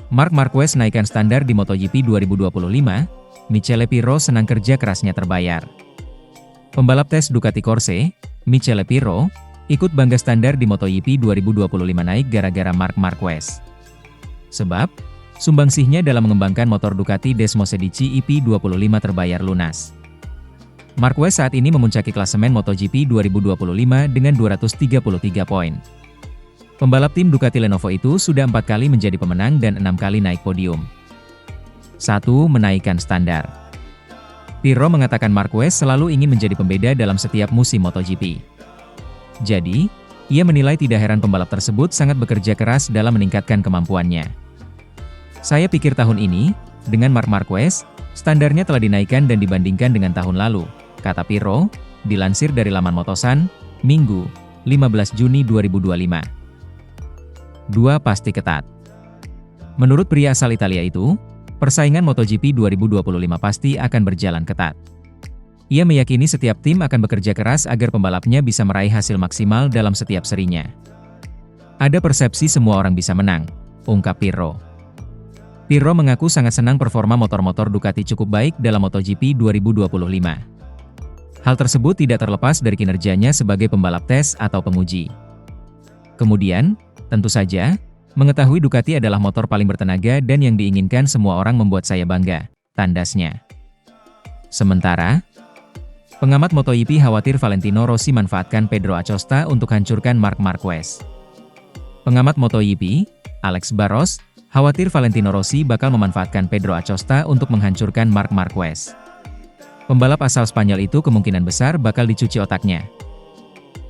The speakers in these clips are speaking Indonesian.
Marc Marquez naikkan standar di MotoGP 2025, Michele Pirro senang kerja kerasnya terbayar. Pembalap tes Ducati Corse, Michele Pirro, ikut bangga standar di MotoGP 2025 naik gara-gara Marc Marquez. Sebab, sumbangsihnya dalam mengembangkan motor Ducati Desmosedici EP25 terbayar lunas. Marquez saat ini memuncaki klasemen MotoGP 2025 dengan 233 poin. Pembalap tim Ducati Lenovo itu sudah 4 kali menjadi pemenang dan 6 kali naik podium. 1. Menaikkan standar. Pirro mengatakan Marquez selalu ingin menjadi pembeda dalam setiap musim MotoGP. Jadi, ia menilai tidak heran pembalap tersebut sangat bekerja keras dalam meningkatkan kemampuannya. Saya pikir tahun ini, dengan Marc Marquez, standarnya telah dinaikkan dan dibandingkan dengan tahun lalu, kata Pirro, dilansir dari laman Motosan, Minggu, 15 Juni 2025. 2. Pasti ketat. Menurut pria asal Italia itu, persaingan MotoGP 2025 pasti akan berjalan ketat. Ia meyakini setiap tim akan bekerja keras agar pembalapnya bisa meraih hasil maksimal dalam setiap serinya. Ada persepsi semua orang bisa menang, ungkap Pirro. Pirro mengaku sangat senang performa motor-motor Ducati cukup baik dalam MotoGP 2025. Hal tersebut tidak terlepas dari kinerjanya sebagai pembalap tes atau penguji. Kemudian, tentu saja, mengetahui Ducati adalah motor paling bertenaga dan yang diinginkan semua orang membuat saya bangga, tandasnya. Sementara, pengamat MotoGP khawatir Valentino Rossi manfaatkan Pedro Acosta untuk hancurkan Marc Marquez. Pengamat MotoGP, Alex Barros, khawatir Valentino Rossi bakal memanfaatkan Pedro Acosta untuk menghancurkan Marc Marquez. Pembalap asal Spanyol itu kemungkinan besar bakal dicuci otaknya.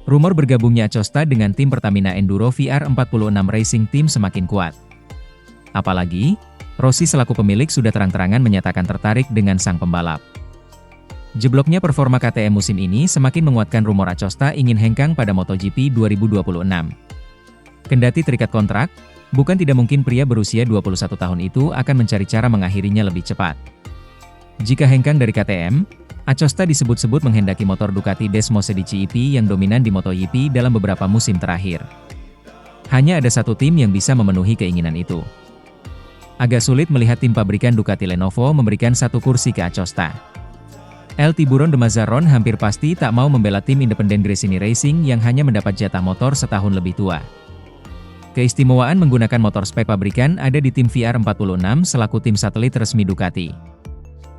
Rumor bergabungnya Acosta dengan tim Pertamina Enduro VR46 Racing Team semakin kuat. Apalagi, Rossi selaku pemilik sudah terang-terangan menyatakan tertarik dengan sang pembalap. Jebloknya performa KTM musim ini semakin menguatkan rumor Acosta ingin hengkang pada MotoGP 2026. Kendati terikat kontrak, bukan tidak mungkin pria berusia 21 tahun itu akan mencari cara mengakhirinya lebih cepat. Jika hengkang dari KTM, Acosta disebut-sebut menghendaki motor Ducati Desmosedici EP yang dominan di MotoGP dalam beberapa musim terakhir. Hanya ada satu tim yang bisa memenuhi keinginan itu. Agak sulit melihat tim pabrikan Ducati Lenovo memberikan satu kursi ke Acosta. El Tiburon de Mazarrón hampir pasti tak mau membela tim independen Gresini Racing yang hanya mendapat jatah motor setahun lebih tua. Keistimewaan menggunakan motor spek pabrikan ada di tim VR46 selaku tim satelit resmi Ducati.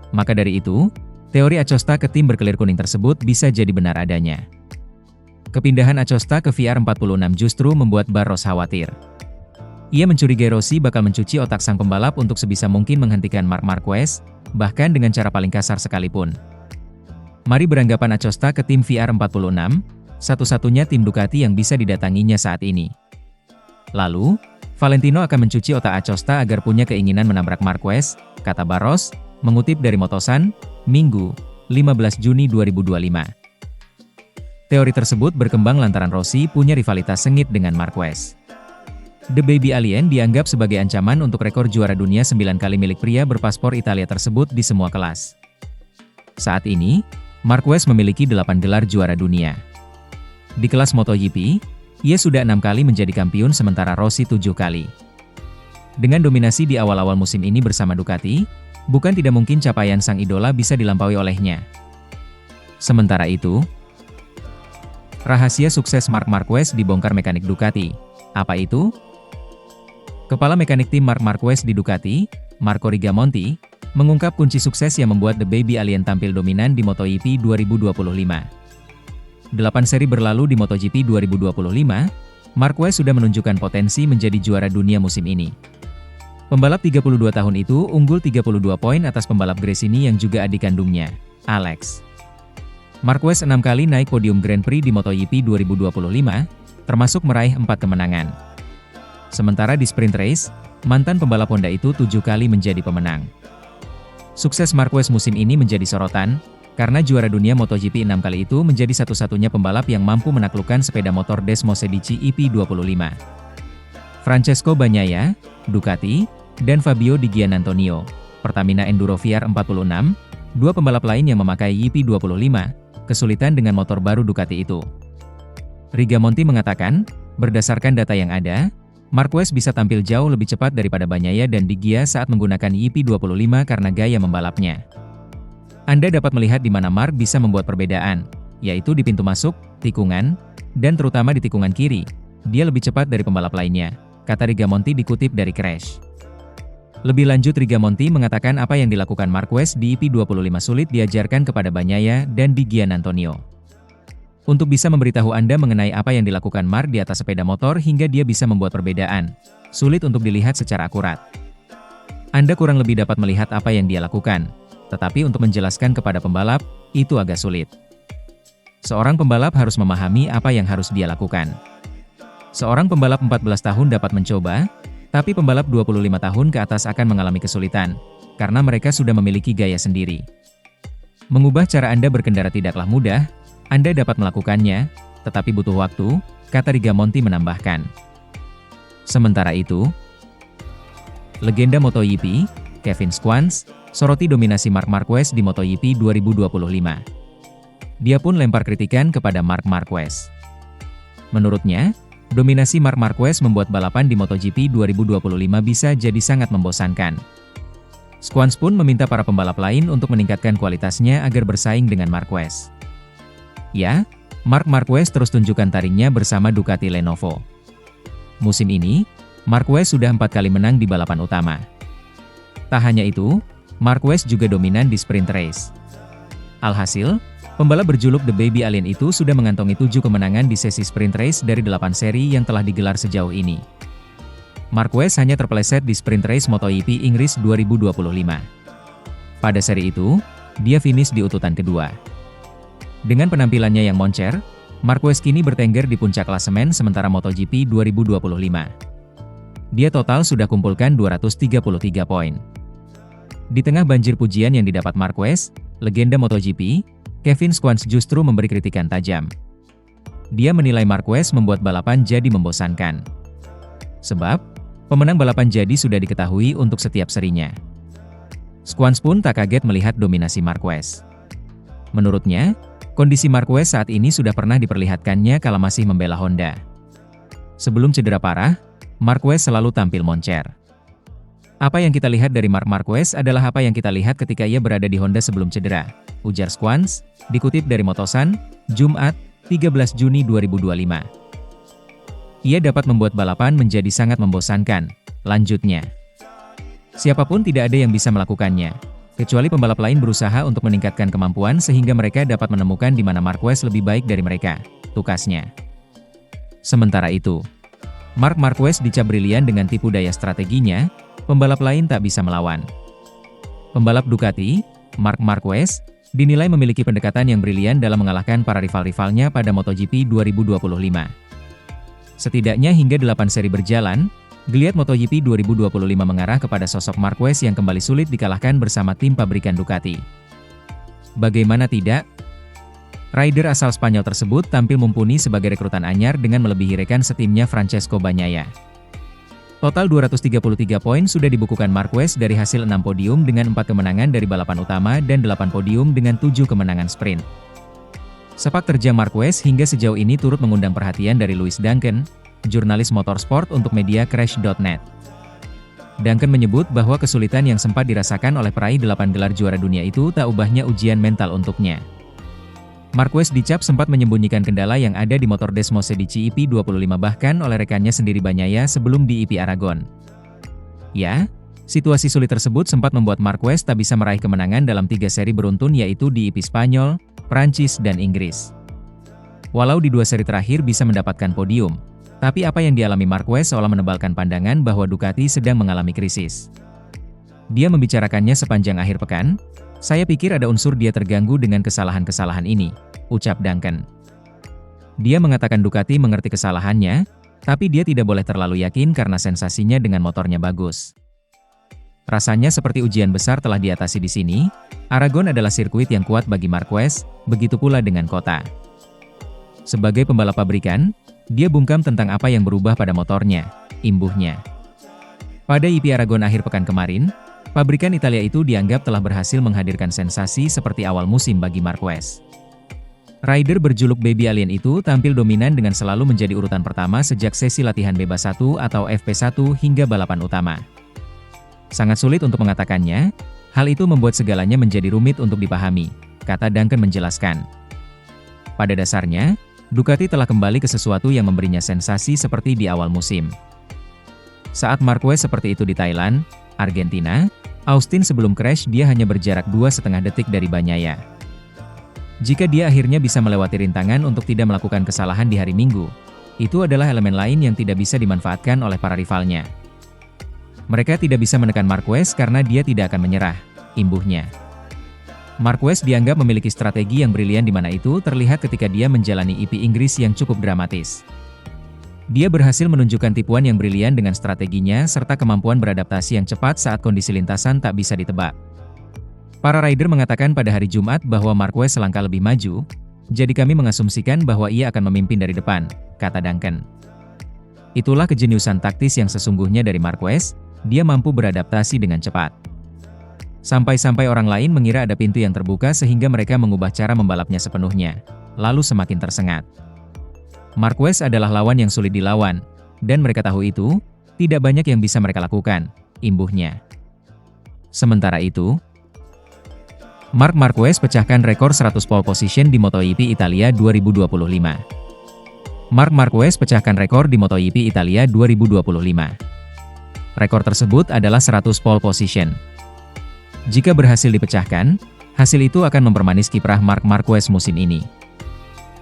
Maka dari itu, teori Acosta ke tim berkelir kuning tersebut bisa jadi benar adanya. Kepindahan Acosta ke VR46 justru membuat Barros khawatir. Ia mencurigai Rossi bakal mencuci otak sang pembalap untuk sebisa mungkin menghentikan Marc Marquez, bahkan dengan cara paling kasar sekalipun. Mari beranggapan Acosta ke tim VR46, satu-satunya tim Ducati yang bisa didatanginya saat ini. Lalu, Valentino akan mencuci otak Acosta agar punya keinginan menabrak Marquez, kata Barros, mengutip dari Motosan, Minggu, 15 Juni 2025. Teori tersebut berkembang lantaran Rossi punya rivalitas sengit dengan Marquez. The Baby Alien dianggap sebagai ancaman untuk rekor juara dunia 9 kali milik pria berpaspor Italia tersebut di semua kelas. Saat ini, Marquez memiliki 8 gelar juara dunia. Di kelas MotoGP, ia sudah 6 kali menjadi kampiun sementara Rossi 7 kali. Dengan dominasi di awal-awal musim ini bersama Ducati, bukan tidak mungkin capaian sang idola bisa dilampaui olehnya. Sementara itu, rahasia sukses Marc Marquez dibongkar mekanik Ducati. Apa itu? Kepala mekanik tim Marc Marquez di Ducati, Marco Rigamonti, mengungkap kunci sukses yang membuat The Baby Alien tampil dominan di MotoGP 2025. 8 seri berlalu di MotoGP 2025, Marquez sudah menunjukkan potensi menjadi juara dunia musim ini. Pembalap 32 tahun itu unggul 32 poin atas pembalap Gresini yang juga adik kandungnya, Alex. Marquez 6 kali naik podium Grand Prix di MotoGP 2025, termasuk meraih 4 kemenangan. Sementara di sprint race, mantan pembalap Honda itu 7 kali menjadi pemenang. Sukses Marquez musim ini menjadi sorotan, karena juara dunia MotoGP 6 kali itu menjadi satu-satunya pembalap yang mampu menaklukkan sepeda motor Desmosedici EP25. Francesco Bagnaia, Ducati, dan Fabio Di Giannantonio, Pertamina Enduro VR46, dua pembalap lain yang memakai EP25, kesulitan dengan motor baru Ducati itu. Rigamonti mengatakan, berdasarkan data yang ada, Marquez bisa tampil jauh lebih cepat daripada Bagnaia dan Di Gia saat menggunakan YP25 karena gaya membalapnya. Anda dapat melihat di mana Mark bisa membuat perbedaan, yaitu di pintu masuk, tikungan, dan terutama di tikungan kiri. Dia lebih cepat dari pembalap lainnya, kata Rigamonti dikutip dari Crash. Lebih lanjut, Rigamonti mengatakan apa yang dilakukan Marquez di YP25 sulit diajarkan kepada Bagnaia dan Di Giannantonio. Untuk bisa memberitahu Anda mengenai apa yang dilakukan Mark di atas sepeda motor hingga dia bisa membuat perbedaan, sulit untuk dilihat secara akurat. Anda kurang lebih dapat melihat apa yang dia lakukan, tetapi untuk menjelaskan kepada pembalap, itu agak sulit. Seorang pembalap harus memahami apa yang harus dia lakukan. Seorang pembalap 14 tahun dapat mencoba, tapi pembalap 25 tahun ke atas akan mengalami kesulitan, karena mereka sudah memiliki gaya sendiri. Mengubah cara Anda berkendara tidaklah mudah, Anda dapat melakukannya, tetapi butuh waktu, kata Rigamonti menambahkan. Sementara itu, legenda MotoGP, Kevin Schwantz, soroti dominasi Marc Marquez di MotoGP 2025. Dia pun lempar kritikan kepada Marc Marquez. Menurutnya, dominasi Marc Marquez membuat balapan di MotoGP 2025 bisa jadi sangat membosankan. Schwantz pun meminta para pembalap lain untuk meningkatkan kualitasnya agar bersaing dengan Marquez. Ya, Marc Marquez terus tunjukkan taringnya bersama Ducati Lenovo. Musim ini, Marquez sudah 4 kali menang di balapan utama. Tak hanya itu, Marquez juga dominan di sprint race. Alhasil, pembalap berjuluk The Baby Alien itu sudah mengantongi 7 kemenangan di sesi sprint race dari 8 seri yang telah digelar sejauh ini. Marquez hanya terpeleset di sprint race MotoGP Inggris 2025. Pada seri itu, dia finish di urutan kedua. Dengan penampilannya yang moncer, Marquez kini bertengger di puncak klasemen sementara MotoGP 2025. Dia total sudah kumpulkan 233 poin. Di tengah banjir pujian yang didapat Marquez, legenda MotoGP, Kevin Schwantz justru memberi kritikan tajam. Dia menilai Marquez membuat balapan jadi membosankan. Sebab, pemenang balapan jadi sudah diketahui untuk setiap serinya. Schwantz pun tak kaget melihat dominasi Marquez. Menurutnya, kondisi Marquez saat ini sudah pernah diperlihatkannya kala masih membela Honda. Sebelum cedera parah, Marquez selalu tampil moncer. Apa yang kita lihat dari Marc Marquez adalah apa yang kita lihat ketika ia berada di Honda sebelum cedera, ujar Schwantz, dikutip dari Motosan, Jumat, 13 Juni 2025. Ia dapat membuat balapan menjadi sangat membosankan, lanjutnya. Siapapun tidak ada yang bisa melakukannya, kecuali pembalap lain berusaha untuk meningkatkan kemampuan sehingga mereka dapat menemukan di mana Marquez lebih baik dari mereka, tukasnya. Sementara itu, Marc Marquez dicap brilian dengan tipu daya strateginya, pembalap lain tak bisa melawan. Pembalap Ducati, Marc Marquez, dinilai memiliki pendekatan yang brilian dalam mengalahkan para rival-rivalnya pada MotoGP 2025. Setidaknya hingga 8 seri berjalan, geliat MotoGP 2025 mengarah kepada sosok Marquez yang kembali sulit dikalahkan bersama tim pabrikan Ducati. Bagaimana tidak? Rider asal Spanyol tersebut tampil mumpuni sebagai rekrutan anyar dengan melebihi rekan setimnya Francesco Bagnaia. Total 233 poin sudah dibukukan Marquez dari hasil 6 podium dengan 4 kemenangan dari balapan utama dan 8 podium dengan 7 kemenangan sprint. Sepak terjang Marquez hingga sejauh ini turut mengundang perhatian dari Louis Duncan, jurnalis motorsport untuk media Crash.net. Duncan menyebut bahwa kesulitan yang sempat dirasakan oleh peraih 8 gelar juara dunia itu tak ubahnya ujian mental untuknya. Marquez dicap sempat menyembunyikan kendala yang ada di motor Desmose di YP25 bahkan oleh rekannya sendiri Bagnaia sebelum di YP Aragon. Ya, situasi sulit tersebut sempat membuat Marquez tak bisa meraih kemenangan dalam 3 seri beruntun yaitu di YP Spanyol, Prancis dan Inggris. Walau di 2 seri terakhir bisa mendapatkan podium, tapi apa yang dialami Marquez seolah menebalkan pandangan bahwa Ducati sedang mengalami krisis. Dia membicarakannya sepanjang akhir pekan. Saya pikir ada unsur dia terganggu dengan kesalahan-kesalahan ini, ucap Duncan. Dia mengatakan Ducati mengerti kesalahannya, tapi dia tidak boleh terlalu yakin karena sensasinya dengan motornya bagus. Rasanya seperti ujian besar telah diatasi di sini. Aragon adalah sirkuit yang kuat bagi Marquez, begitu pula dengan kota. Sebagai pembalap pabrikan, dia bungkam tentang apa yang berubah pada motornya, imbuhnya. Pada YP Aragon akhir pekan kemarin, pabrikan Italia itu dianggap telah berhasil menghadirkan sensasi seperti awal musim bagi Marquez. Rider berjuluk Baby Alien itu tampil dominan dengan selalu menjadi urutan pertama sejak sesi latihan bebas 1 atau FP1 hingga balapan utama. Sangat sulit untuk mengatakannya, hal itu membuat segalanya menjadi rumit untuk dipahami, kata Duncan menjelaskan. Pada dasarnya, Ducati telah kembali ke sesuatu yang memberinya sensasi seperti di awal musim. Saat Marquez seperti itu di Thailand, Argentina, Austin sebelum crash dia hanya berjarak 2,5 detik dari Bagnaia. Jika dia akhirnya bisa melewati rintangan untuk tidak melakukan kesalahan di hari Minggu, itu adalah elemen lain yang tidak bisa dimanfaatkan oleh para rivalnya. Mereka tidak bisa menekan Marquez karena dia tidak akan menyerah, imbuhnya. Marquez dianggap memiliki strategi yang brilian di mana itu terlihat ketika dia menjalani IP Inggris yang cukup dramatis. Dia berhasil menunjukkan tipuan yang brilian dengan strateginya serta kemampuan beradaptasi yang cepat saat kondisi lintasan tak bisa ditebak. Para rider mengatakan pada hari Jumat bahwa Marquez selangkah lebih maju, jadi kami mengasumsikan bahwa ia akan memimpin dari depan, kata Duncan. Itulah kejeniusan taktis yang sesungguhnya dari Marquez, dia mampu beradaptasi dengan cepat. Sampai-sampai orang lain mengira ada pintu yang terbuka sehingga mereka mengubah cara membalapnya sepenuhnya, lalu semakin tersengat. Marquez adalah lawan yang sulit dilawan, dan mereka tahu itu, tidak banyak yang bisa mereka lakukan, imbuhnya. Sementara itu, Marc Marquez pecahkan rekor 100 pole position di MotoGP Italia 2025. Marc Marquez pecahkan rekor di MotoGP Italia 2025. Rekor tersebut adalah 100 pole position. Jika berhasil dipecahkan, hasil itu akan mempermanis kiprah Marc Marquez musim ini.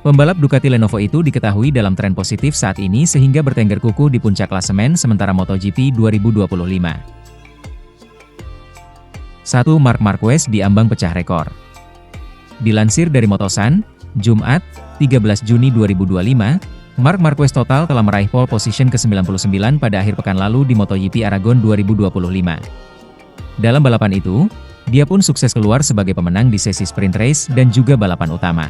Pembalap Ducati Lenovo itu diketahui dalam tren positif saat ini sehingga bertengger kukuh di puncak klasemen sementara MotoGP 2025. 1. Marc Marquez diambang pecah rekor. Dilansir dari Motosan, Jumat, 13 Juni 2025, Marc Marquez total telah meraih pole position ke-99 pada akhir pekan lalu di MotoGP Aragon 2025. Dalam balapan itu, dia pun sukses keluar sebagai pemenang di sesi sprint race dan juga balapan utama.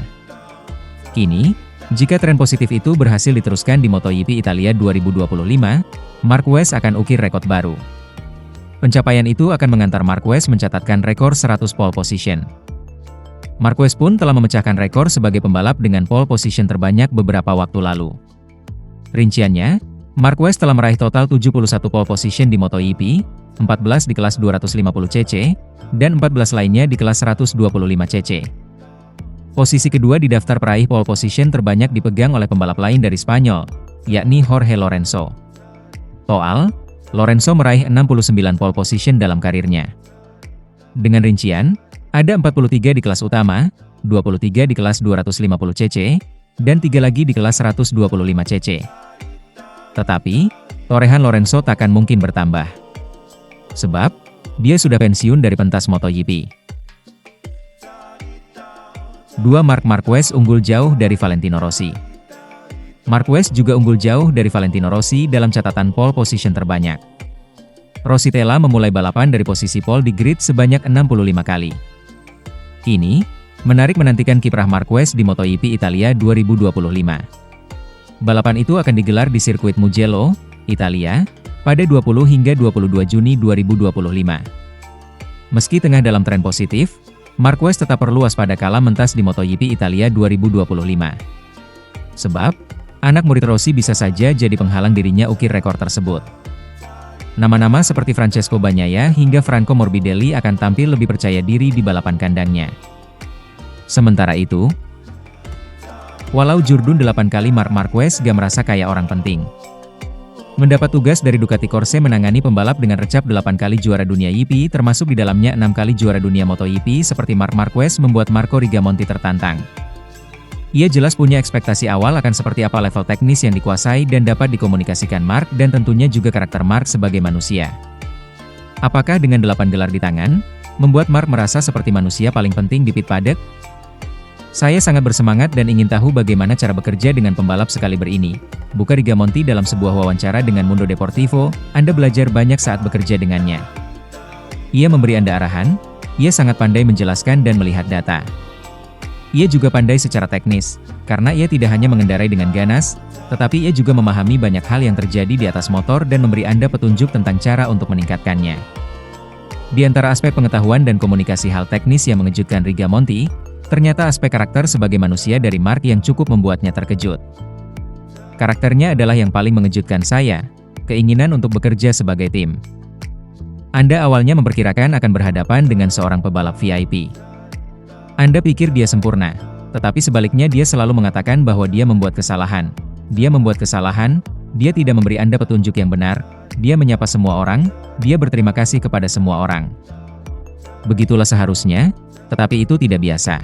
Kini, jika tren positif itu berhasil diteruskan di MotoGP Italia 2025, Marquez akan ukir rekor baru. Pencapaian itu akan mengantar Marquez mencatatkan rekor 100 pole position. Marquez pun telah memecahkan rekor sebagai pembalap dengan pole position terbanyak beberapa waktu lalu. Rinciannya, Marquez telah meraih total 71 pole position di MotoGP, 14 di kelas 250cc, dan 14 lainnya di kelas 125cc. Posisi kedua di daftar peraih pole position terbanyak dipegang oleh pembalap lain dari Spanyol, yakni Jorge Lorenzo. Total, Lorenzo meraih 69 pole position dalam karirnya. Dengan rincian, ada 43 di kelas utama, 23 di kelas 250cc, dan 3 lagi di kelas 125cc. Tetapi, torehan Lorenzo takkan mungkin bertambah. Sebab, dia sudah pensiun dari pentas MotoGP. 2. Marc Marquez unggul jauh dari Valentino Rossi. Marquez juga unggul jauh dari Valentino Rossi dalam catatan pole position terbanyak. Rossi telah memulai balapan dari posisi pole di grid sebanyak 65 kali. Kini, menarik menantikan kiprah Marquez di MotoGP Italia 2025. Balapan itu akan digelar di sirkuit Mugello, Italia, pada 20 hingga 22 Juni 2025. Meski tengah dalam tren positif, Marquez tetap perlu waspada kala mentas di MotoGP Italia 2025. Sebab, anak murid Rossi bisa saja jadi penghalang dirinya ukir rekor tersebut. Nama-nama seperti Francesco Bagnaia hingga Franco Morbidelli akan tampil lebih percaya diri di balapan kandangnya. Sementara itu, walau jurdun 8 kali Marc Marquez gak merasa kayak orang penting. Mendapat tugas dari Ducati Corse menangani pembalap dengan recap 8 kali juara dunia GP termasuk di dalamnya 6 kali juara dunia MotoGP seperti Marc Marquez membuat Marco Rigamonti tertantang. Ia jelas punya ekspektasi awal akan seperti apa level teknis yang dikuasai dan dapat dikomunikasikan Marc dan tentunya juga karakter Marc sebagai manusia. Apakah dengan 8 gelar di tangan, membuat Marc merasa seperti manusia paling penting di pit paddock? Saya sangat bersemangat dan ingin tahu bagaimana cara bekerja dengan pembalap sekaliber ini. Buka Rigamonti dalam sebuah wawancara dengan Mundo Deportivo, Anda belajar banyak saat bekerja dengannya. Ia memberi Anda arahan, ia sangat pandai menjelaskan dan melihat data. Ia juga pandai secara teknis, karena ia tidak hanya mengendarai dengan ganas, tetapi ia juga memahami banyak hal yang terjadi di atas motor dan memberi Anda petunjuk tentang cara untuk meningkatkannya. Di antara aspek pengetahuan dan komunikasi hal teknis yang mengejutkan Rigamonti, Ternyata aspek karakter sebagai manusia dari Mark yang cukup membuatnya terkejut. Karakternya adalah yang paling mengejutkan saya, keinginan untuk bekerja sebagai tim. Anda awalnya memperkirakan akan berhadapan dengan seorang pebalap VIP. Anda pikir dia sempurna, tetapi sebaliknya dia selalu mengatakan bahwa dia membuat kesalahan. Dia membuat kesalahan, dia tidak memberi Anda petunjuk yang benar, dia menyapa semua orang, dia berterima kasih kepada semua orang. Begitulah seharusnya, tetapi itu tidak biasa.